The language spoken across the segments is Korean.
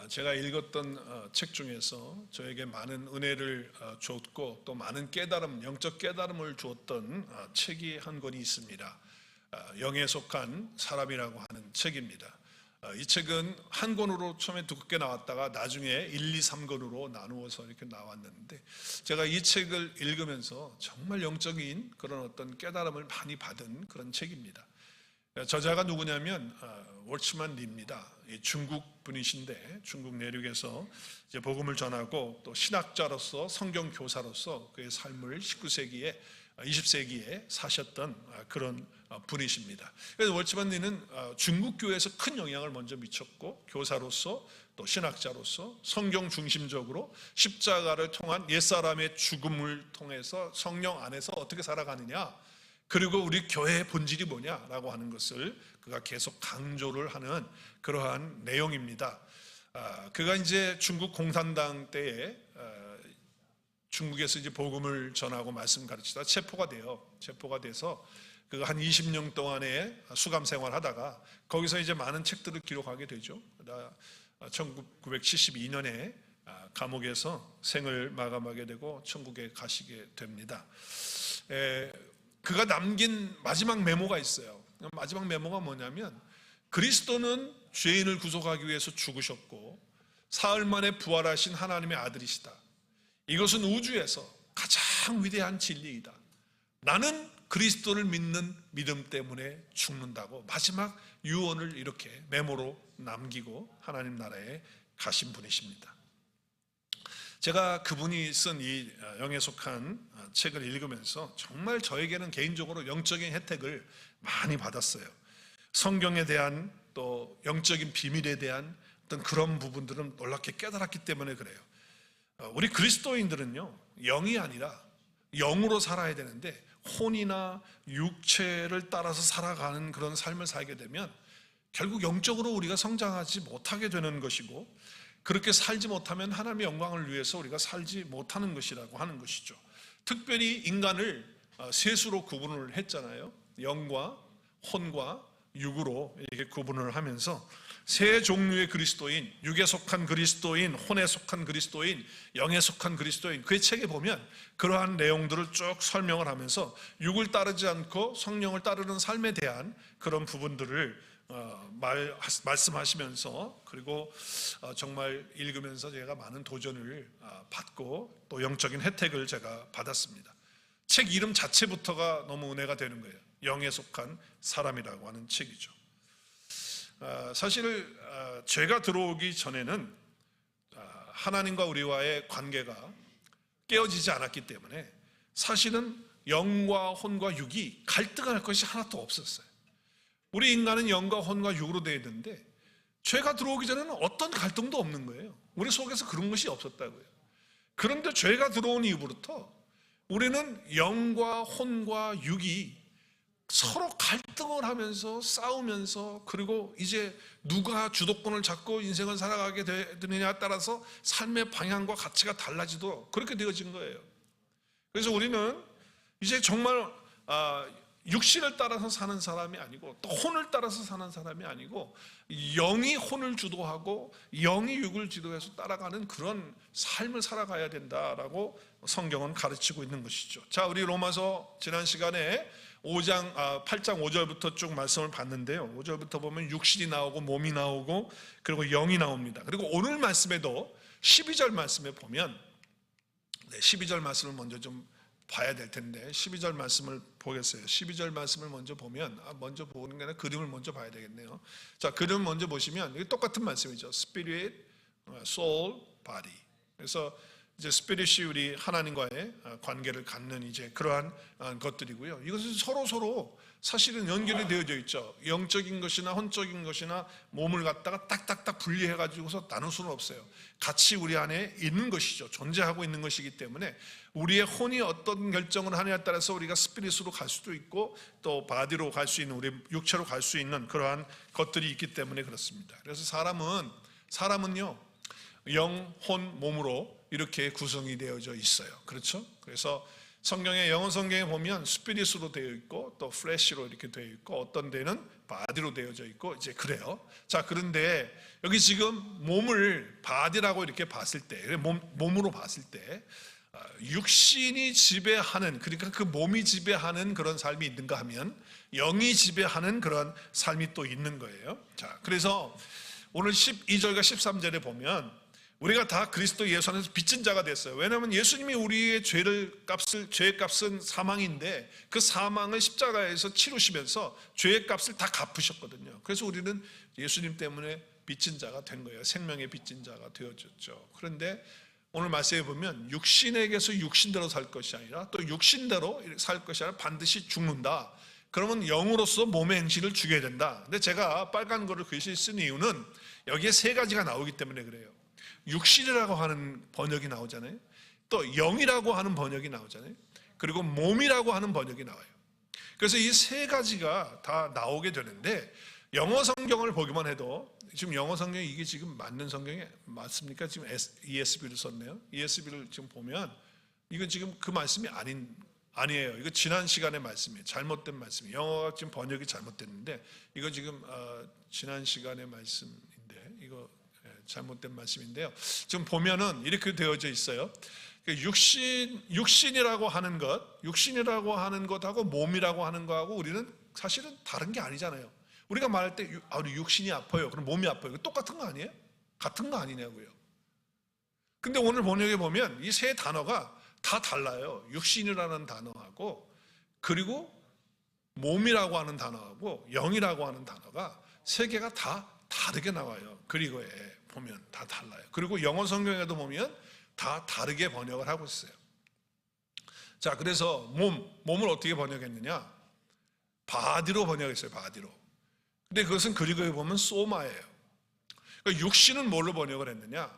제가 읽었던 책 중에서 저에게 많은 은혜를 주었고 또 많은 깨달음, 영적 깨달음을 주었던 책이 한 권이 있습니다. 영에 속한 사람이라고 하는 책입니다. 이 책은 한 권으로 처음에 두껍게 나왔다가 나중에 1, 2, 3권으로 나누어서 이렇게 나왔는데, 제가 이 책을 읽으면서 정말 영적인 그런 어떤 깨달음을 많이 받은 그런 책입니다. 저자가 누구냐면 월츠만 리입니다. 중국 분이신데 중국 내륙에서 이제 복음을 전하고 또 신학자로서 성경 교사로서 그의 삶을 19세기에 20세기에 사셨던 그런 분이십니다. 그래서 월츠만 리는 중국 교회에서 큰 영향을 먼저 미쳤고, 교사로서 또 신학자로서 성경 중심적으로 십자가를 통한 옛사람의 죽음을 통해서 성령 안에서 어떻게 살아가느냐, 그리고 우리 교회의 본질이 뭐냐라고 하는 것을 그가 계속 강조를 하는 그러한 내용입니다. 그가 이제 중국 공산당 때에 중국에서 이제 복음을 전하고 말씀 가르치다 체포가 돼서 그가 한 20년 동안의 수감 생활하다가 거기서 이제 많은 책들을 기록하게 되죠. 1972년에 감옥에서 생을 마감하게 되고 천국에 가시게 됩니다. 그가 남긴 마지막 메모가 있어요. 마지막 메모가 뭐냐면, 그리스도는 죄인을 구속하기 위해서 죽으셨고 사흘 만에 부활하신 하나님의 아들이시다. 이것은 우주에서 가장 위대한 진리이다. 나는 그리스도를 믿는 믿음 때문에 죽는다고 마지막 유언을 이렇게 메모로 남기고 하나님 나라에 가신 분이십니다. 제가 그분이 쓴 이 영에 속한 책을 읽으면서 정말 저에게는 개인적으로 영적인 혜택을 많이 받았어요. 성경에 대한 또 영적인 비밀에 대한 어떤 그런 부분들은 놀랍게 깨달았기 때문에 그래요. 우리 그리스도인들은요, 영이 아니라 영으로 살아야 되는데 혼이나 육체를 따라서 살아가는 그런 삶을 살게 되면 결국 영적으로 우리가 성장하지 못하게 되는 것이고, 그렇게 살지 못하면 하나님의 영광을 위해서 우리가 살지 못하는 것이라고 하는 것이죠. 특별히 인간을 셋으로 구분을 했잖아요. 영과 혼과 육으로 이렇게 구분을 하면서 세 종류의 그리스도인, 육에 속한 그리스도인, 혼에 속한 그리스도인, 영에 속한 그리스도인, 그의 책에 보면 그러한 내용들을 쭉 설명을 하면서 육을 따르지 않고 성령을 따르는 삶에 대한 그런 부분들을 말씀하시면서, 그리고 정말 읽으면서 제가 많은 도전을 받고 또 영적인 혜택을 제가 받았습니다. 책 이름 자체부터가 너무 은혜가 되는 거예요. 영에 속한 사람이라고 하는 책이죠. 사실 죄가 들어오기 전에는 하나님과 우리와의 관계가 깨어지지 않았기 때문에 사실은 영과 혼과 육이 갈등할 것이 하나도 없었어요. 우리 인간은 영과 혼과 육으로 되어 있는데 죄가 들어오기 전에는 어떤 갈등도 없는 거예요. 우리 속에서 그런 것이 없었다고요. 그런데 죄가 들어온 이후부터 우리는 영과 혼과 육이 서로 갈등을 하면서 싸우면서, 그리고 이제 누가 주도권을 잡고 인생을 살아가게 되느냐에 따라서 삶의 방향과 가치가 달라지도록 그렇게 되어진 거예요. 그래서 우리는 이제 정말 육신을 따라서 사는 사람이 아니고 또 혼을 따라서 사는 사람이 아니고 영이 혼을 주도하고 영이 육을 지도해서 따라가는 그런 삶을 살아가야 된다라고 성경은 가르치고 있는 것이죠. 자, 우리 로마서 지난 시간에 8장 5절부터 쭉 말씀을 봤는데요. 5절부터 보면 육신이 나오고 몸이 나오고 그리고 영이 나옵니다. 그리고 오늘 말씀에도 12절 말씀에 보면 12절 말씀을 먼저 좀 봐야 될 텐데 12절 말씀을 보겠어요. 12절 말씀을 먼저 보면, 먼저 보는 게 아니라 그림을 먼저 봐야 되겠네요. 자, 그림 먼저 보시면 이게 똑같은 말씀이죠. Spirit, Soul, Body. 그래서 이제 스피릿이 우리 하나님과의 관계를 갖는 이제 그러한 것들이고요. 이것은 서로 사실은 연결이 되어져 있죠. 영적인 것이나 혼적인 것이나 몸을 갖다가 딱딱딱 분리해가지고서 나눌 수는 없어요. 같이 우리 안에 있는 것이죠. 존재하고 있는 것이기 때문에 우리의 혼이 어떤 결정을 하느냐에 따라서 우리가 스피릿으로 갈 수도 있고 또 바디로 갈 수 있는, 우리 육체로 갈 수 있는 그러한 것들이 있기 때문에 그렇습니다. 그래서 사람은요, 영, 혼, 몸으로 이렇게 구성이 되어져 있어요. 그렇죠? 그래서 성경에 영어 성경에 보면 스피릿으로 되어 있고 또 플래시로 이렇게 되어 있고 어떤 데는 바디로 되어져 있고 이제 그래요. 자, 그런데 여기 지금 몸을 바디라고 이렇게 봤을 때, 몸으로 봤을 때 육신이 지배하는, 그러니까 그 몸이 지배하는 그런 삶이 있는가 하면 영이 지배하는 그런 삶이 또 있는 거예요. 자, 그래서 오늘 12절과 13절에 보면 우리가 다 그리스도 예수 안에서 빚진 자가 됐어요. 왜냐하면 예수님이 우리의 죄의 값은 사망인데 그 사망을 십자가에서 치르시면서 죄의 값을 다 갚으셨거든요. 그래서 우리는 예수님 때문에 빚진 자가 된 거예요. 생명의 빚진 자가 되어졌죠. 그런데 오늘 말씀에 보면 육신에게서 육신대로 살 것이 아니라 또 육신대로 살 것이 아니라 반드시 죽는다. 그러면 영으로서 몸의 행실을 죽여야 된다. 근데 제가 빨간 거를 글씨 쓴 이유는 여기에 세 가지가 나오기 때문에 그래요. 육신이라고 하는 번역이 나오잖아요. 또 영이라고 하는 번역이 나오잖아요. 그리고 몸이라고 하는 번역이 나와요. 그래서 이 세 가지가 다 나오게 되는데 영어 성경을 보기만 해도 지금 영어 성경이 이게 지금 맞는 성경이 맞습니까? 지금 ESV를 썼네요. ESV를 지금 보면 이건 지금 그 말씀이 아니에요. 이거 지난 시간의 말씀이에요. 잘못된 말씀이에요. 영어가 지금 번역이 잘못됐는데 이거 지금 지난 시간의 말씀인데 이거 잘못된 말씀인데요. 지금 보면은 이렇게 되어져 있어요. 육신이라고 하는 것하고 몸이라고 하는 거하고 우리는 사실은 다른 게 아니잖아요. 우리가 말할 때 우리 육신이 아파요. 그럼 몸이 아파요. 이거 똑같은 거 아니에요? 같은 거 아니냐고요. 근데 오늘 번역에 보면 이 세 단어가 다 달라요. 육신이라는 단어하고 그리고 몸이라고 하는 단어하고 영이라고 하는 단어가 세 개가 다 다르게 나와요. 그리고에 보면 다 달라요. 그리고 영어 성경에도 보면 다 다르게 번역을 하고 있어요. 자, 그래서 몸을 어떻게 번역했느냐? 바디로 번역했어요. 바디로. 근데 그것은 그리고에 보면 소마예요. 그러니까 육신은 뭘로 번역을 했느냐?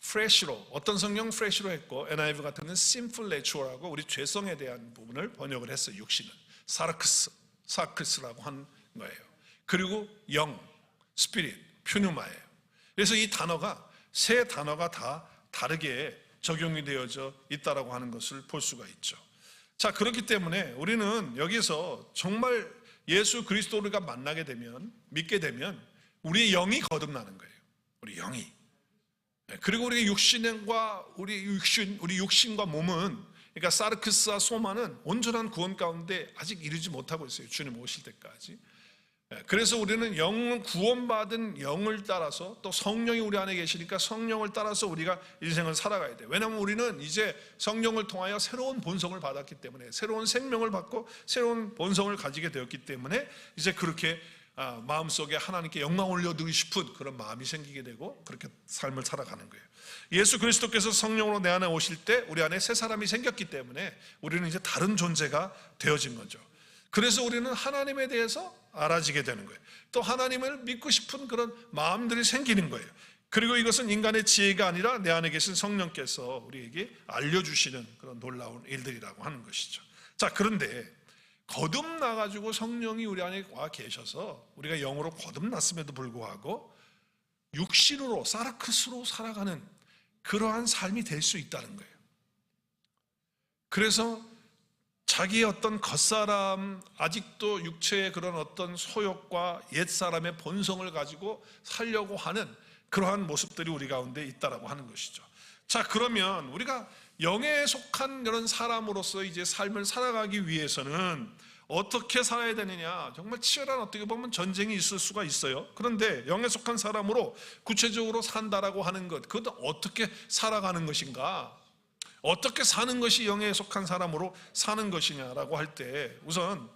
flesh로. 어떤 성경 flesh로 했고 NIV 같은 경우는 sinful nature라고 우리 죄성에 대한 부분을 번역을 했어요. 육신은 사크스라고 한 거예요. 그리고 영, spirit, 퓨누마예요. 그래서 이 단어가 세 단어가 다 다르게 적용이 되어져 있다라고 하는 것을 볼 수가 있죠. 자, 그렇기 때문에 우리는 여기서 정말 예수 그리스도를 만나게 되면, 믿게 되면 우리의 영이 거듭나는 거예요. 우리 영이. 그리고 우리 육신과 몸은, 그러니까 사르크스와 소마는 온전한 구원 가운데 아직 이르지 못하고 있어요. 주님 오실 때까지. 그래서 우리는 구원받은 영을 따라서 또 성령이 우리 안에 계시니까 성령을 따라서 우리가 인생을 살아가야 돼요. 왜냐하면 우리는 이제 성령을 통하여 새로운 본성을 받았기 때문에, 새로운 생명을 받고 새로운 본성을 가지게 되었기 때문에 이제 그렇게 마음속에 하나님께 영광 올려드리고 싶은 그런 마음이 생기게 되고 그렇게 삶을 살아가는 거예요. 예수 그리스도께서 성령으로 내 안에 오실 때 우리 안에 새 사람이 생겼기 때문에 우리는 이제 다른 존재가 되어진 거죠. 그래서 우리는 하나님에 대해서 알아지게 되는 거예요. 또 하나님을 믿고 싶은 그런 마음들이 생기는 거예요. 그리고 이것은 인간의 지혜가 아니라 내 안에 계신 성령께서 우리에게 알려주시는 그런 놀라운 일들이라고 하는 것이죠. 자, 그런데 거듭나가지고 성령이 우리 안에 와 계셔서 우리가 영으로 거듭났음에도 불구하고 육신으로 사르크스로 살아가는 그러한 삶이 될 수 있다는 거예요. 그래서 자기의 어떤 겉사람, 아직도 육체의 그런 어떤 소욕과 옛사람의 본성을 가지고 살려고 하는 그러한 모습들이 우리 가운데 있다라고 하는 것이죠. 자, 그러면 우리가 영에 속한 그런 사람으로서 이제 삶을 살아가기 위해서는 어떻게 살아야 되느냐? 정말 치열한 어떻게 보면 전쟁이 있을 수가 있어요. 그런데 영에 속한 사람으로 구체적으로 산다라고 하는 것, 그것도 어떻게 살아가는 것인가? 어떻게 사는 것이 영에 속한 사람으로 사는 것이냐라고 할 때 우선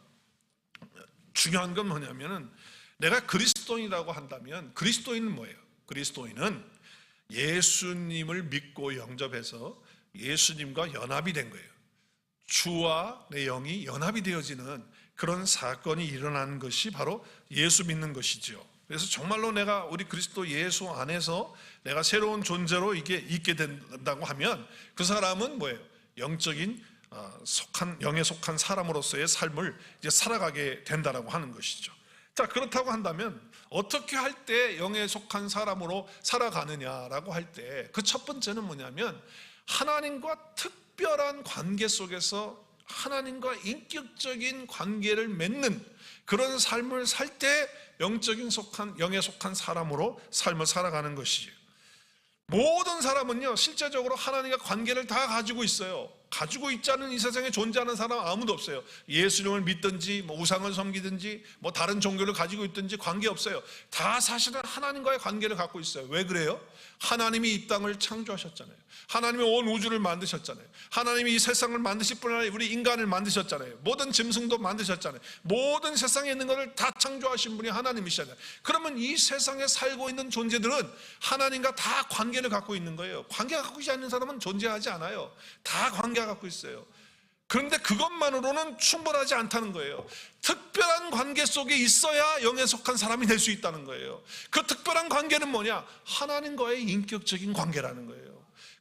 중요한 건 뭐냐면은 내가 그리스도인이라고 한다면 그리스도인은 뭐예요? 그리스도인은 예수님을 믿고 영접해서 예수님과 연합이 된 거예요. 주와 내 영이 연합이 되어지는 그런 사건이 일어나는 것이 바로 예수 믿는 것이죠. 그래서 정말로 내가 우리 그리스도 예수 안에서 내가 새로운 존재로 이게 있게 된다고 하면 그 사람은 뭐예요? 영적인 영에 속한 사람으로서의 삶을 이제 살아가게 된다라고 하는 것이죠. 자, 그렇다고 한다면 어떻게 할 때 영에 속한 사람으로 살아가느냐라고 할 때 그 첫 번째는 뭐냐면 하나님과 특별한 관계 속에서 하나님과 인격적인 관계를 맺는 그런 삶을 살 때 영에 속한 사람으로 삶을 살아가는 것이죠. 모든 사람은요, 실제적으로 하나님과 관계를 다 가지고 있어요. 가지고 있지 않은 이 세상에 존재하는 사람 아무도 없어요. 예수님을 믿든지 우상을 섬기든지 다른 종교를 가지고 있든지 관계없어요. 다 사실은 하나님과의 관계를 갖고 있어요. 왜 그래요? 하나님이 이 땅을 창조하셨잖아요. 하나님이 온 우주를 만드셨잖아요. 하나님이 이 세상을 만드실 뿐 아니라 우리 인간을 만드셨잖아요. 모든 짐승도 만드셨잖아요. 모든 세상에 있는 것을 다 창조하신 분이 하나님이시잖아요. 그러면 이 세상에 살고 있는 존재들은 하나님과 다 관계를 갖고 있는 거예요. 관계가 갖고 있지 않는 사람은 존재하지 않아요. 다 관계가 갖고 있어요. 그런데 그것만으로는 충분하지 않다는 거예요. 특별한 관계 속에 있어야 영에 속한 사람이 될 수 있다는 거예요. 그 특별한 관계는 뭐냐? 하나님과의 인격적인 관계라는 거예요.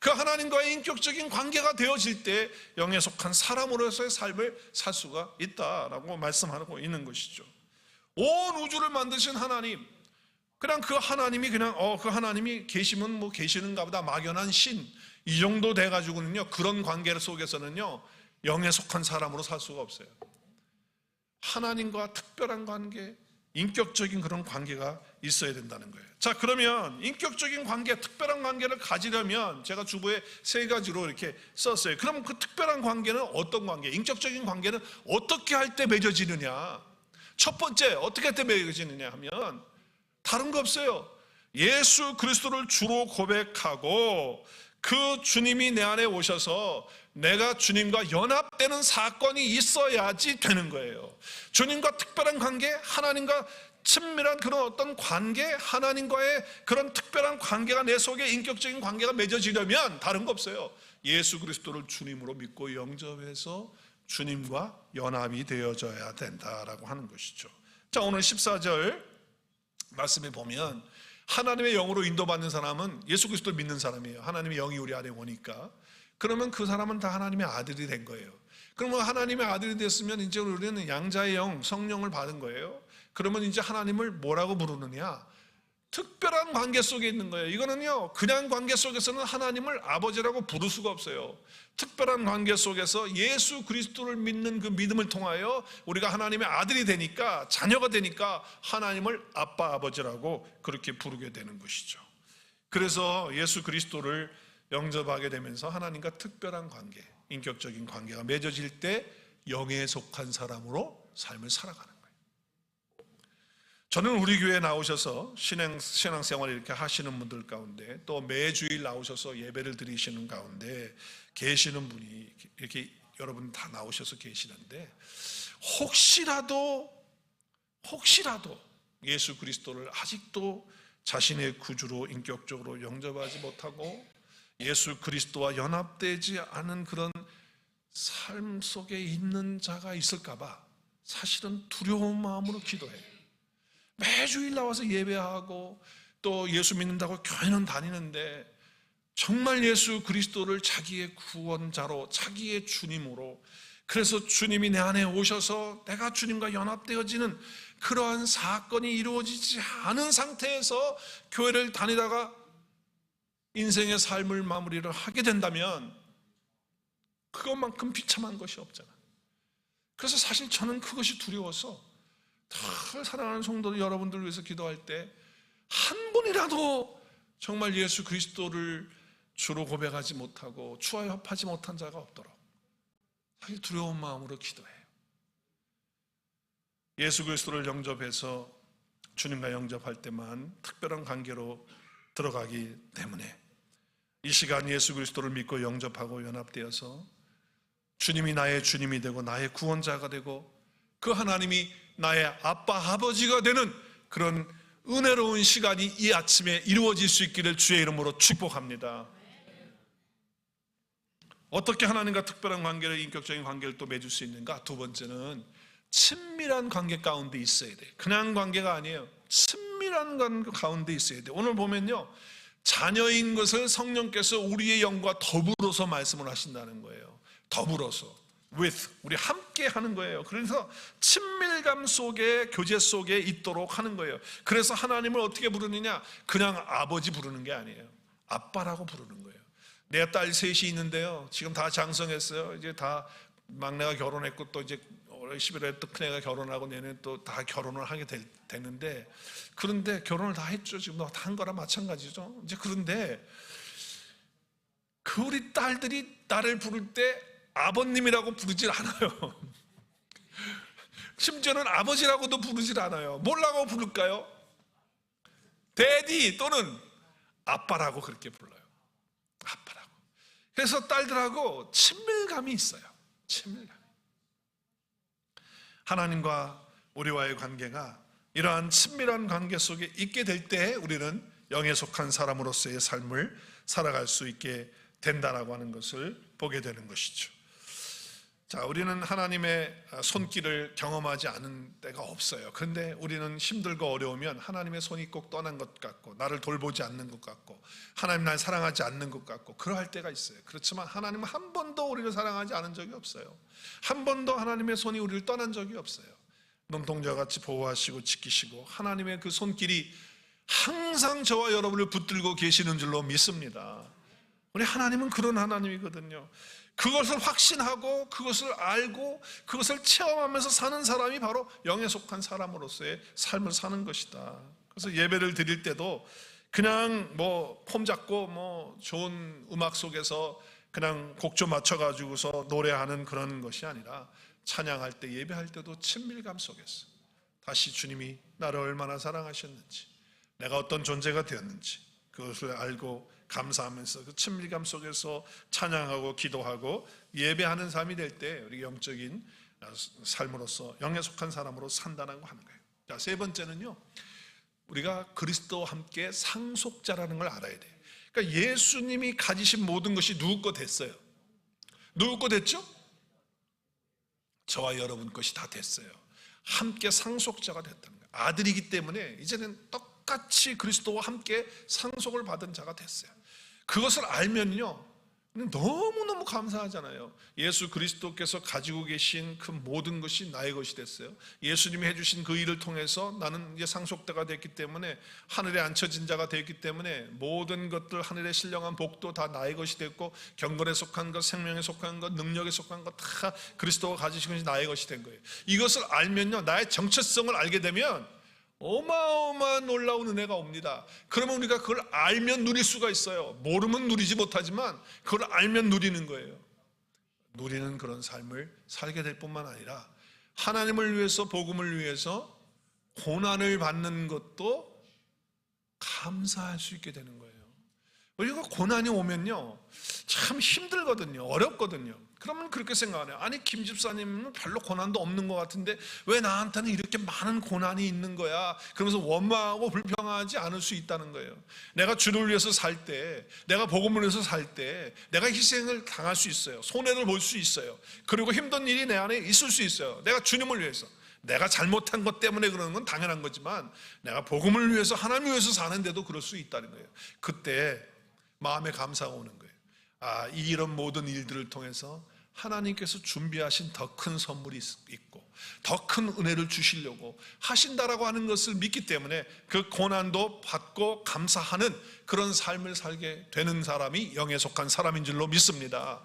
그 하나님과의 인격적인 관계가 되어질 때 영에 속한 사람으로서의 삶을 살 수가 있다라고 말씀하고 있는 것이죠. 온 우주를 만드신 하나님, 그냥 그 하나님이 그 하나님이 계시면 계시는가 보다 막연한 신, 이 정도 돼가지고는요, 그런 관계 속에서는요, 영에 속한 사람으로 살 수가 없어요. 하나님과 특별한 관계, 인격적인 그런 관계가 있어야 된다는 거예요. 자, 그러면 인격적인 관계, 특별한 관계를 가지려면 제가 주보에 3가지로 이렇게 썼어요. 그럼 그 특별한 관계는 어떤 관계, 인격적인 관계는 어떻게 할 때 맺어지느냐? 첫 번째, 어떻게 할 때 맺어지느냐 하면 다른 거 없어요. 예수 그리스도를 주로 고백하고 그 주님이 내 안에 오셔서 내가 주님과 연합되는 사건이 있어야지 되는 거예요. 주님과 특별한 관계, 하나님과 친밀한 그런 어떤 관계, 하나님과의 그런 특별한 관계가 내 속에 인격적인 관계가 맺어지려면 다른 거 없어요. 예수 그리스도를 주님으로 믿고 영접해서 주님과 연합이 되어져야 된다라고 하는 것이죠. 자, 오늘 14절 말씀에 보면 하나님의 영으로 인도받는 사람은 예수 그리스도를 믿는 사람이에요. 하나님의 영이 우리 안에 오니까. 그러면 그 사람은 다 하나님의 아들이 된 거예요. 그러면 하나님의 아들이 됐으면 이제 우리는 양자의 영, 성령을 받은 거예요. 그러면 이제 하나님을 뭐라고 부르느냐? 특별한 관계 속에 있는 거예요. 이거는요, 그냥 관계 속에서는 하나님을 아버지라고 부를 수가 없어요. 특별한 관계 속에서 예수 그리스도를 믿는 그 믿음을 통하여 우리가 하나님의 아들이 되니까, 자녀가 되니까 하나님을 아빠, 아버지라고 그렇게 부르게 되는 것이죠. 그래서 예수 그리스도를 영접하게 되면서 하나님과 특별한 관계, 인격적인 관계가 맺어질 때 영에 속한 사람으로 삶을 살아가는 거예요. 저는 우리 교회에 나오셔서 신앙생활을 이렇게 하시는 분들 가운데 또 매주일 나오셔서 예배를 드리시는 가운데 계시는 분이 이렇게 여러분 다 나오셔서 계시는데 혹시라도 예수 그리스도를 아직도 자신의 구주로 인격적으로 영접하지 못하고 예수 그리스도와 연합되지 않은 그런 삶 속에 있는 자가 있을까봐 사실은 두려운 마음으로 기도해요. 매주일 나와서 예배하고 또 예수 믿는다고 교회는 다니는데 정말 예수 그리스도를 자기의 구원자로, 자기의 주님으로, 그래서 주님이 내 안에 오셔서 내가 주님과 연합되어지는 그러한 사건이 이루어지지 않은 상태에서 교회를 다니다가 인생의 삶을 마무리를 하게 된다면 그것만큼 비참한 것이 없잖아. 그래서 사실 저는 그것이 두려워서 늘 사랑하는 성도들 여러분들을 위해서 기도할 때 한 분이라도 정말 예수 그리스도를 주로 고백하지 못하고 주와 협하지 못한 자가 없도록 사실 두려운 마음으로 기도해요. 예수 그리스도를 영접해서 주님과 영접할 때만 특별한 관계로 들어가기 때문에 이 시간 예수 그리스도를 믿고 영접하고 연합되어서 주님이 나의 주님이 되고 나의 구원자가 되고 그 하나님이 나의 아빠 아버지가 되는 그런 은혜로운 시간이 이 아침에 이루어질 수 있기를 주의 이름으로 축복합니다. 어떻게 하나님과 특별한 관계를, 인격적인 관계를 또 맺을 수 있는가? 두 번째는 친밀한 관계 가운데 있어야 돼요. 그냥 관계가 아니에요. 친밀한 관계 가운데 있어야 돼요. 오늘 보면요, 자녀인 것을 성령께서 우리의 영과 더불어서 말씀을 하신다는 거예요. 더불어서, with, 우리 함께 하는 거예요. 그래서 친밀감 속에, 교제 속에 있도록 하는 거예요. 그래서 하나님을 어떻게 부르느냐? 그냥 아버지 부르는 게 아니에요. 아빠라고 부르는 거예요. 내 딸 셋이 있는데요, 지금 다 장성했어요. 이제 다 막내가 결혼했고 또 이제 올해 11월에 또 큰애가 결혼하고 내년에 또 다 결혼을 하게 되는데, 그런데 결혼을 다 했죠. 지금 다 한 거랑 마찬가지죠. 이제 그런데 그 우리 딸들이 나를 부를 때 아버님이라고 부르질 않아요. 심지어는 아버지라고도 부르질 않아요. 뭐라고 부를까요? 데디 또는 아빠라고 그렇게 불러요. 아빠라고. 그래서 딸들하고 친밀감이 있어요. 친밀감. 하나님과 우리와의 관계가 이러한 친밀한 관계 속에 있게 될 때 우리는 영에 속한 사람으로서의 삶을 살아갈 수 있게 된다라고 하는 것을 보게 되는 것이죠. 자, 우리는 하나님의 손길을 경험하지 않은 때가 없어요. 그런데 우리는 힘들고 어려우면 하나님의 손이 꼭 떠난 것 같고, 나를 돌보지 않는 것 같고, 하나님 날 사랑하지 않는 것 같고 그러할 때가 있어요. 그렇지만 하나님은 한 번도 우리를 사랑하지 않은 적이 없어요. 한 번도 하나님의 손이 우리를 떠난 적이 없어요. 눈동자와 같이 보호하시고 지키시고 하나님의 그 손길이 항상 저와 여러분을 붙들고 계시는 줄로 믿습니다. 우리 하나님은 그런 하나님이거든요. 그것을 확신하고 그것을 알고 그것을 체험하면서 사는 사람이 바로 영에 속한 사람으로서의 삶을 사는 것이다. 그래서 예배를 드릴 때도 그냥 뭐 폼 잡고 뭐 좋은 음악 속에서 그냥 곡조 맞춰가지고서 노래하는 그런 것이 아니라, 찬양할 때 예배할 때도 친밀감 속에서 다시 주님이 나를 얼마나 사랑하셨는지, 내가 어떤 존재가 되었는지 그것을 알고 감사하면서 그 친밀감 속에서 찬양하고 기도하고 예배하는 삶이 될 때 우리 영적인 삶으로서 영에 속한 사람으로 산다는 거 하는 거예요. 자, 세 번째는요, 우리가 그리스도와 함께 상속자라는 걸 알아야 돼요. 그러니까 예수님이 가지신 모든 것이 누구 거 됐어요. 누구 거 됐죠? 저와 여러분 것이 다 됐어요. 함께 상속자가 됐다는 거예요. 아들이기 때문에 이제는 똑같이 그리스도와 함께 상속을 받은 자가 됐어요. 그것을 알면요, 너무너무 감사하잖아요. 예수 그리스도께서 가지고 계신 그 모든 것이 나의 것이 됐어요. 예수님이 해주신 그 일을 통해서 나는 이제 상속자가 됐기 때문에, 하늘에 앉혀진 자가 되었기 때문에 모든 것들, 하늘에 신령한 복도 다 나의 것이 됐고, 경건에 속한 것, 생명에 속한 것, 능력에 속한 것 다 그리스도가 가지신 것이 나의 것이 된 거예요. 이것을 알면요, 나의 정체성을 알게 되면 어마어마한 놀라운 은혜가 옵니다. 그러면 우리가 그걸 알면 누릴 수가 있어요. 모르면 누리지 못하지만 그걸 알면 누리는 거예요. 누리는 그런 삶을 살게 될 뿐만 아니라 하나님을 위해서, 복음을 위해서 고난을 받는 것도 감사할 수 있게 되는 거예요. 우리가 고난이 오면요, 참 힘들거든요. 어렵거든요. 그러면 그렇게 생각하네요. 아니, 김 집사님은 별로 고난도 없는 것 같은데 왜 나한테는 이렇게 많은 고난이 있는 거야? 그러면서 원망하고 불평하지 않을 수 있다는 거예요. 내가 주를 위해서 살 때, 내가 복음을 위해서 살 때 내가 희생을 당할 수 있어요. 손해를 볼 수 있어요. 그리고 힘든 일이 내 안에 있을 수 있어요. 내가 주님을 위해서. 내가 잘못한 것 때문에 그러는 건 당연한 거지만 내가 복음을 위해서, 하나님을 위해서 사는데도 그럴 수 있다는 거예요. 그때 마음에 감사가 오는 거예요. 아, 이런 모든 일들을 통해서 하나님께서 준비하신 더 큰 선물이 있고 더 큰 은혜를 주시려고 하신다라고 하는 것을 믿기 때문에 그 고난도 받고 감사하는 그런 삶을 살게 되는 사람이 영에 속한 사람인 줄로 믿습니다.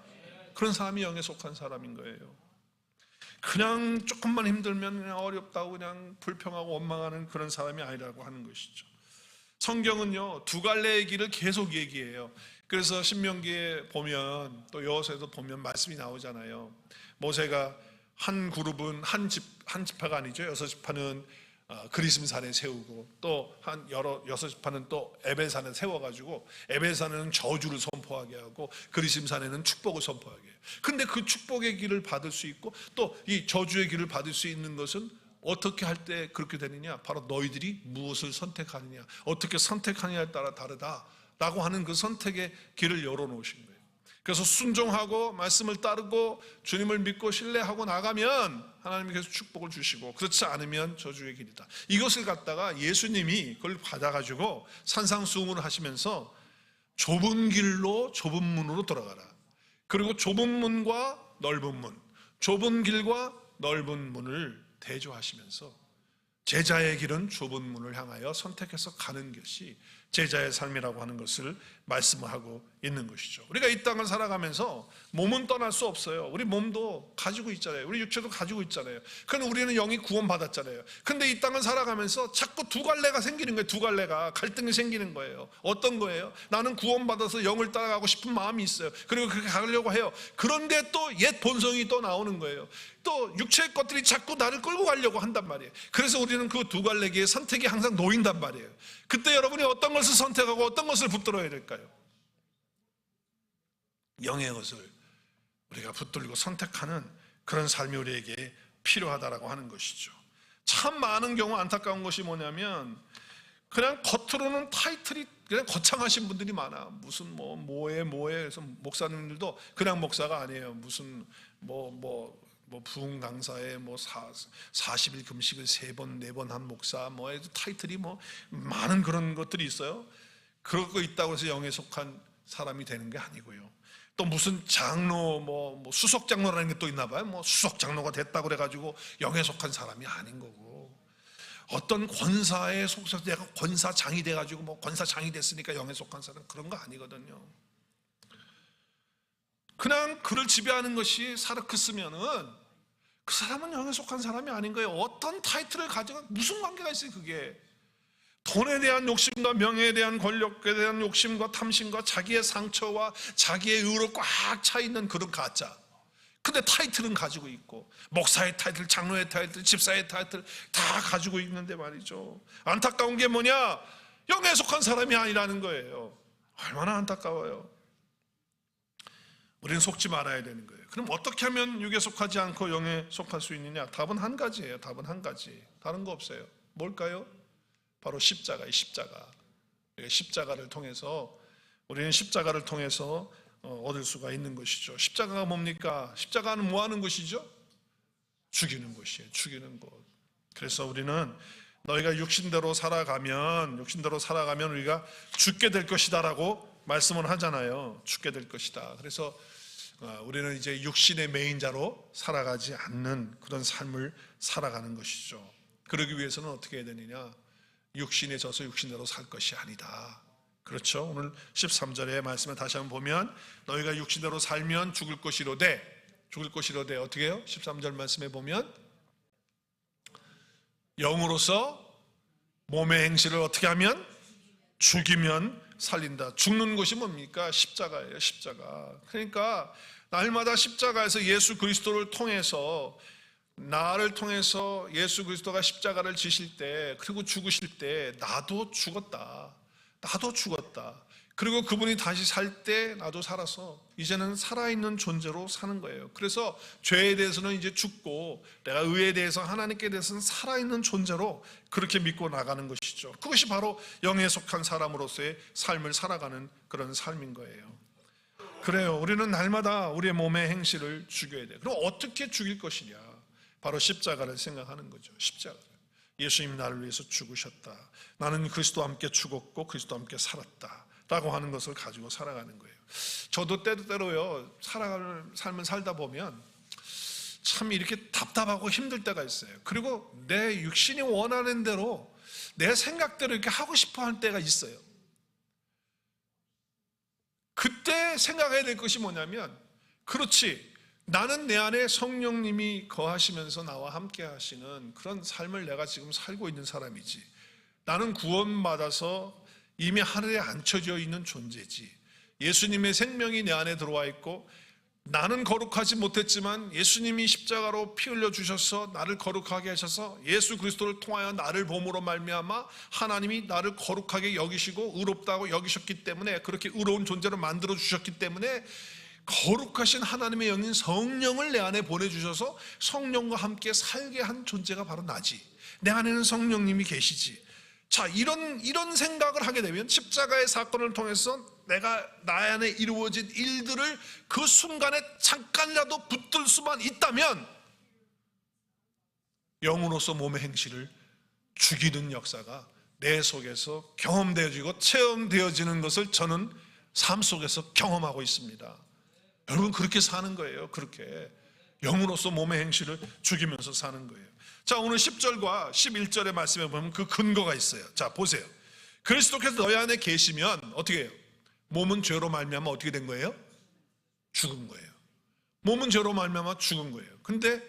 그런 사람이 영에 속한 사람인 거예요. 그냥 조금만 힘들면 그냥 어렵다고 그냥 불평하고 원망하는 그런 사람이 아니라고 하는 것이죠. 성경은요, 두 갈래의 길을 계속 얘기해요. 그래서 신명기에 보면, 또 여호수아에도 보면 말씀이 나오잖아요. 모세가 한 그룹은 한 지파가 아니죠. 6지파는 그리심산에 세우고, 또 한 6지파는 또 에벨산에 세워가지고, 에벨산에는 저주를 선포하게 하고 그리심산에는 축복을 선포하게 해요. 근데 그 축복의 길을 받을 수 있고 또 이 저주의 길을 받을 수 있는 것은 어떻게 할 때 그렇게 되느냐? 바로 너희들이 무엇을 선택하느냐, 어떻게 선택하느냐에 따라 다르다라고 하는 그 선택의 길을 열어놓으신 거예요. 그래서 순종하고 말씀을 따르고 주님을 믿고 신뢰하고 나가면 하나님이 계속 축복을 주시고, 그렇지 않으면 저주의 길이다. 이것을 갖다가 예수님이 그걸 받아가지고 산상수훈을 하시면서 좁은 길로 좁은 문으로 들어가라. 그리고 좁은 문과 넓은 문, 좁은 길과 넓은 문을 대조하시면서 제자의 길은 좁은 문을 향하여 선택해서 가는 것이 제자의 삶이라고 하는 것을 말씀하고 있는 것이죠. 우리가 이 땅을 살아가면서 몸은 떠날 수 없어요. 우리 몸도 가지고 있잖아요. 우리 육체도 가지고 있잖아요. 그런데 우리는 영이 구원받았잖아요. 근데 이 땅을 살아가면서 자꾸 두 갈래가 생기는 거예요. 두 갈래가 갈등이 생기는 거예요. 어떤 거예요? 나는 구원받아서 영을 따라가고 싶은 마음이 있어요. 그리고 그렇게 가려고 해요. 그런데 또 옛 본성이 또 나오는 거예요. 또 육체의 것들이 자꾸 나를 끌고 가려고 한단 말이에요. 그래서 우리는 그 두 갈래기의 선택이 항상 놓인단 말이에요. 그때 여러분이 어떤 것을 선택하고 어떤 것을 붙들어야 될까요? 영의 것을 우리가 붙들고 선택하는 그런 삶이 우리에게 필요하다라고 하는 것이죠. 참 많은 경우 안타까운 것이 뭐냐면 그냥 겉으로는 타이틀이 그냥 거창하신 분들이 많아. 무슨 뭐에 그래서 목사님들도 그냥 목사가 아니에요. 무슨 부흥 강사에 40일 금식을 3번 4번 한 목사 타이틀이 많은 그런 것들이 있어요. 그런 거 있다고 해서 영에 속한 사람이 되는 게 아니고요. 또 무슨 장로 수석 장로라는 게 또 있나 봐요. 수석 장로가 됐다고 그래가지고 영에 속한 사람이 아닌 거고, 어떤 권사에 속해서 내가 권사장이 돼가지고 권사장이 됐으니까 영에 속한 사람, 그런 거 아니거든요. 그냥 그를 지배하는 것이 사르크스면은 그 사람은 영에 속한 사람이 아닌 거예요. 어떤 타이틀을 가지고 무슨 관계가 있어요? 그게 돈에 대한 욕심과 명예에 대한 권력에 대한 욕심과 탐심과 자기의 상처와 자기의 의로 꽉 차 있는 그런 가짜. 근데 타이틀은 가지고 있고, 목사의 타이틀, 장로의 타이틀, 집사의 타이틀 다 가지고 있는데 말이죠. 안타까운 게 뭐냐? 영에 속한 사람이 아니라는 거예요. 얼마나 안타까워요. 우리는 속지 말아야 되는 거예요. 그럼 어떻게 하면 육에 속하지 않고 영에 속할 수 있느냐? 답은 한 가지예요. 답은 한 가지. 다른 거 없어요. 뭘까요? 바로 십자가예요. 십자가. 십자가를 통해서, 우리는 십자가를 통해서 얻을 수가 있는 것이죠. 십자가가 뭡니까? 십자가는 뭐 하는 것이죠? 죽이는 것이에요. 죽이는 것. 그래서 우리는 너희가 육신대로 살아가면 우리가 죽게 될 것이다라고 말씀을 하잖아요. 죽게 될 것이다. 그래서 우리는 이제 육신의 매인자로 살아가지 않는 그런 삶을 살아가는 것이죠. 그러기 위해서는 어떻게 해야 되느냐? 육신에 져서 육신대로 살 것이 아니다. 그렇죠? 오늘 13절의 말씀을 다시 한번 보면, 너희가 육신대로 살면 죽을 것이로되 어떻게 해요? 13절 말씀에 보면 영으로서 몸의 행실을 어떻게 하면? 죽이면 살린다. 죽는 것이 뭡니까? 십자가예요. 십자가. 그러니까 날마다 십자가에서 예수 그리스도를 통해서, 나를 통해서 예수 그리스도가 십자가를 지실 때, 그리고 죽으실 때 나도 죽었다. 그리고 그분이 다시 살 때 나도 살아서 이제는 살아있는 존재로 사는 거예요. 그래서 죄에 대해서는 이제 죽고, 내가 의에 대해서, 하나님께 대해서는 살아있는 존재로 그렇게 믿고 나가는 것이죠. 그것이 바로 영에 속한 사람으로서의 삶을 살아가는 그런 삶인 거예요. 그래요. 우리는 날마다 우리의 몸의 행실을 죽여야 돼요. 그럼 어떻게 죽일 것이냐? 바로 십자가를 생각하는 거죠. 십자가. 예수님이 나를 위해서 죽으셨다. 나는 그리스도와 함께 죽었고 그리스도와 함께 살았다 라고 하는 것을 가지고 살아가는 거예요. 저도 때로요, 살아가는 삶을 살다 보면 참 이렇게 답답하고 힘들 때가 있어요. 그리고 내 육신이 원하는 대로, 내 생각대로 이렇게 하고 싶어 할 때가 있어요. 그때 생각해야 될 것이 뭐냐면, 그렇지, 나는 내 안에 성령님이 거하시면서 나와 함께 하시는 그런 삶을 내가 지금 살고 있는 사람이지, 나는 구원받아서 이미 하늘에 앉혀져 있는 존재지, 예수님의 생명이 내 안에 들어와 있고, 나는 거룩하지 못했지만 예수님이 십자가로 피 흘려 주셔서 나를 거룩하게 하셔서 예수 그리스도를 통하여 나를 봄으로 말미암아 하나님이 나를 거룩하게 여기시고 의롭다고 여기셨기 때문에, 그렇게 의로운 존재로 만들어 주셨기 때문에 거룩하신 하나님의 영인 성령을 내 안에 보내주셔서 성령과 함께 살게 한 존재가 바로 나지. 내 안에는 성령님이 계시지. 자, 이런 생각을 하게 되면, 십자가의 사건을 통해서 내가 나의 안에 이루어진 일들을 그 순간에 잠깐이라도 붙들 수만 있다면, 영으로서 몸의 행실을 죽이는 역사가 내 속에서 경험되어지고 체험되어지는 것을 저는 삶 속에서 경험하고 있습니다. 여러분, 그렇게 사는 거예요. 그렇게 영으로서 몸의 행실을 죽이면서 사는 거예요. 자, 오늘 10절과 11절의 말씀에 보면 그 근거가 있어요. 자, 보세요. 그리스도께서 너희 안에 계시면 어떻게 해요? 몸은 죄로 말미암아 어떻게 된 거예요? 죽은 거예요. 몸은 죄로 말미암아 죽은 거예요. 근데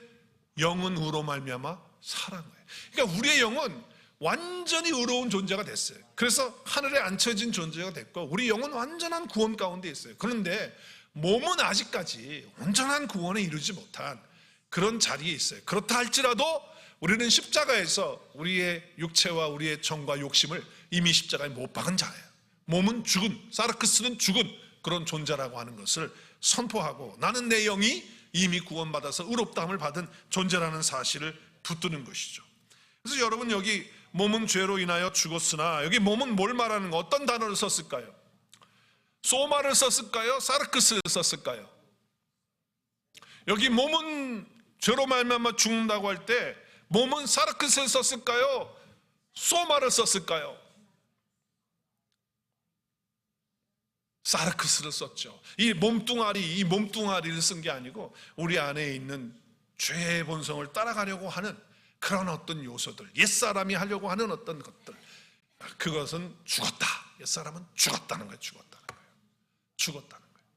영은 의로 말미암아 살아난 거예요. 그러니까 우리의 영은 완전히 의로운 존재가 됐어요. 그래서 하늘에 앉혀진 존재가 됐고 우리 영은 완전한 구원 가운데 있어요. 그런데 몸은 아직까지 온전한 구원에 이르지 못한 그런 자리에 있어요. 그렇다 할지라도 우리는 십자가에서 우리의 육체와 우리의 정과 욕심을 이미 십자가에 못 박은 자예요. 몸은 죽은, 사르크스는 죽은 그런 존재라고 하는 것을 선포하고 나는 내 영이 이미 구원받아서 의롭다함을 받은 존재라는 사실을 붙드는 것이죠. 그래서 여러분 여기 몸은 죄로 인하여 죽었으나 여기 몸은 뭘 말하는 거, 어떤 단어를 썼을까요? 소마를 썼을까요? 사르크스를 썼을까요? 여기 몸은 죄로 말미암아 죽는다고 할 때 몸은 사르크스를 썼을까요? 소마를 썼을까요? 사르크스를 썼죠. 이 몸뚱아리를 쓴 게 아니고 우리 안에 있는 죄의 본성을 따라가려고 하는 그런 어떤 요소들, 옛사람이 하려고 하는 어떤 것들, 그것은 죽었다. 옛사람은 죽었다는 거예요. 죽었다는 거예요.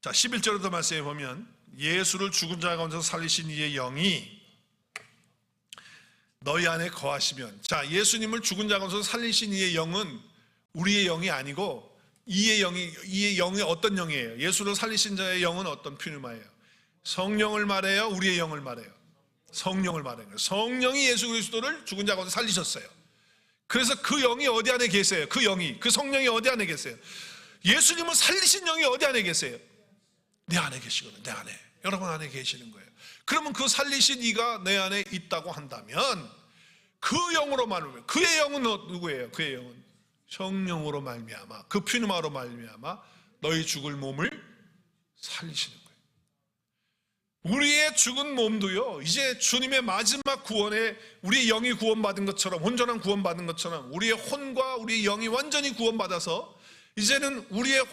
자, 11절에도 말씀해 보면 예수를 죽은 자 가운데서 살리신 이의 영이 너희 안에 거하시면, 자, 예수님을 죽은 자 가운데서 살리신 이의 영은 우리의 영이 아니고 이의 영이 어떤 영이에요? 예수를 살리신 자의 영은 어떤 퓨뉴마예요? 성령을 말해요? 우리의 영을 말해요? 성령을 말해요. 성령이 예수 그리스도를 죽은 자 가운데 살리셨어요. 그래서 그 영이 어디 안에 계세요? 그 영이, 그 성령이 어디 안에 계세요? 예수님을 살리신 영이 어디 안에 계세요? 내 안에 계시거든요. 내 안에, 여러분 안에 계시는 거예요. 그러면 그 살리신 이가 내 안에 있다고 한다면 그 영으로 말하면, 그의 영은 누구예요? 그의 영은 성령으로 말미암아, 그 퓨누마로 말미암아 너희 죽을 몸을 살리시는 거예요. 우리의 죽은 몸도요, 이제 주님의 마지막 구원에 우리의 영이 구원받은 것처럼, 온전한 구원받은 것처럼 우리의 혼과 우리의 영이 완전히 구원받아서 이제는 우리의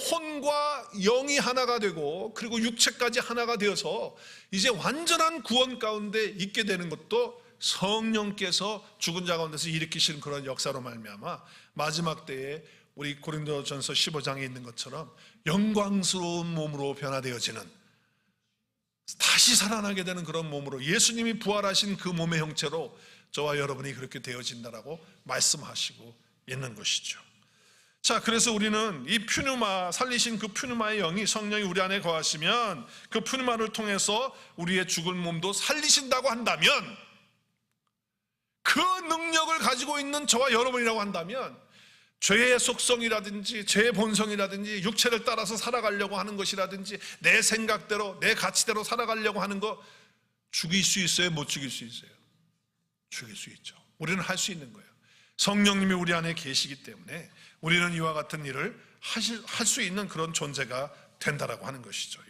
혼과 영이 하나가 되고 그리고 육체까지 하나가 되어서 이제 완전한 구원 가운데 있게 되는 것도 성령께서 죽은 자 가운데서 일으키시는 그런 역사로 말미암아 마지막 때에 우리 고린도전서 15장에 있는 것처럼 영광스러운 몸으로 변화되어지는, 다시 살아나게 되는 그런 몸으로, 예수님이 부활하신 그 몸의 형체로 저와 여러분이 그렇게 되어진다라고 말씀하시고 있는 것이죠. 자, 그래서 우리는 이 퓨누마, 살리신 그 퓨누마의 영이, 성령이 우리 안에 거하시면 그 퓨누마를 통해서 우리의 죽은 몸도 살리신다고 한다면, 그 능력을 가지고 있는 저와 여러분이라고 한다면 죄의 속성이라든지 죄의 본성이라든지 육체를 따라서 살아가려고 하는 것이라든지 내 생각대로 내 가치대로 살아가려고 하는 거 죽일 수 있어요? 못 죽일 수 있어요? 죽일 수 있죠. 우리는 할 수 있는 거예요. 성령님이 우리 안에 계시기 때문에 우리는 이와 같은 일을 할 수 있는 그런 존재가 된다라고 하는 것이죠.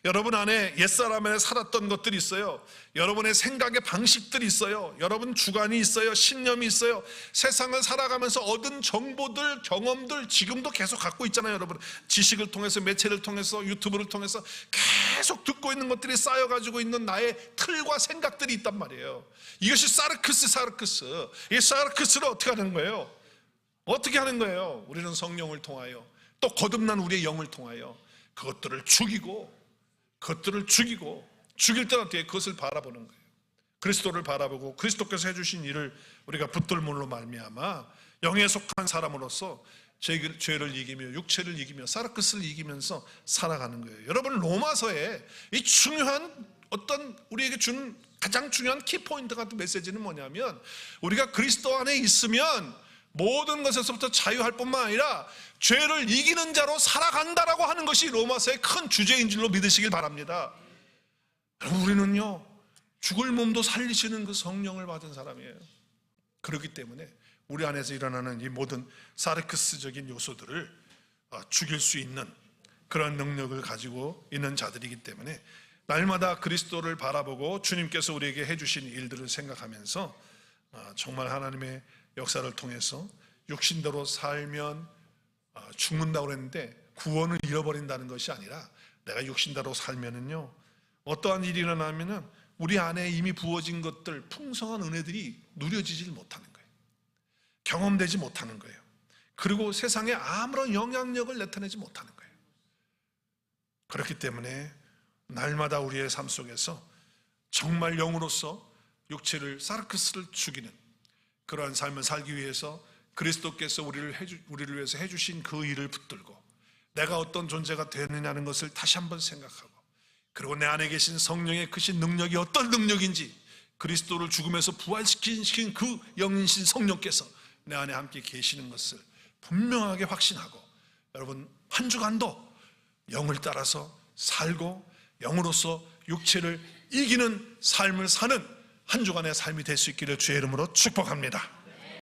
여러분 안에 옛사람 안에 살았던 것들이 있어요. 여러분의 생각의 방식들이 있어요. 여러분 주관이 있어요. 신념이 있어요. 세상을 살아가면서 얻은 정보들, 경험들 지금도 계속 갖고 있잖아요. 여러분 지식을 통해서, 매체를 통해서, 유튜브를 통해서 계속 듣고 있는 것들이 쌓여가지고 있는 나의 틀과 생각들이 있단 말이에요. 이것이 사르크스. 이 사르크스를 어떻게 하는 거예요? 어떻게 하는 거예요? 우리는 성령을 통하여, 또 거듭난 우리의 영을 통하여 그것들을 죽이고, 죽일 때는 어떻게 그것을 바라보는 거예요. 그리스도를 바라보고 그리스도께서 해주신 일을 우리가 붙들므로 말미암아 영에 속한 사람으로서 죄를 이기며 육체를 이기며 사르크스를 이기면서 살아가는 거예요. 여러분 로마서에 이 중요한 어떤 우리에게 준 가장 중요한 키포인트 같은 메시지는 뭐냐면, 우리가 그리스도 안에 있으면 모든 것에서부터 자유할 뿐만 아니라 죄를 이기는 자로 살아간다라고 하는 것이 로마서의 큰 주제인 줄로 믿으시길 바랍니다. 우리는요, 죽을 몸도 살리시는 그 성령을 받은 사람이에요. 그렇기 때문에 우리 안에서 일어나는 이 모든 사르크스적인 요소들을 죽일 수 있는 그런 능력을 가지고 있는 자들이기 때문에 날마다 그리스도를 바라보고 주님께서 우리에게 해주신 일들을 생각하면서 정말 하나님의 역사를 통해서 육신대로 살면 죽는다고 그랬는데 구원을 잃어버린다는 것이 아니라, 내가 육신대로 살면은요 어떠한 일이 일어나면은 우리 안에 이미 부어진 것들, 풍성한 은혜들이 누려지질 못하는 거예요. 경험되지 못하는 거예요. 그리고 세상에 아무런 영향력을 나타내지 못하는 거예요. 그렇기 때문에 날마다 우리의 삶 속에서 정말 영으로서 육체를, 사르크스를 죽이는 그러한 삶을 살기 위해서 그리스도께서 우리를 위해서 해주신 그 일을 붙들고 내가 어떤 존재가 되느냐는 것을 다시 한번 생각하고, 그리고 내 안에 계신 성령의 크신 능력이 어떤 능력인지, 그리스도를 죽음에서 부활시킨 그 영이신 성령께서 내 안에 함께 계시는 것을 분명하게 확신하고, 여러분 한 주간도 영을 따라서 살고 영으로서 육체를 이기는 삶을 사는 한 주간의 삶이 될 수 있기를 주의 이름으로 축복합니다.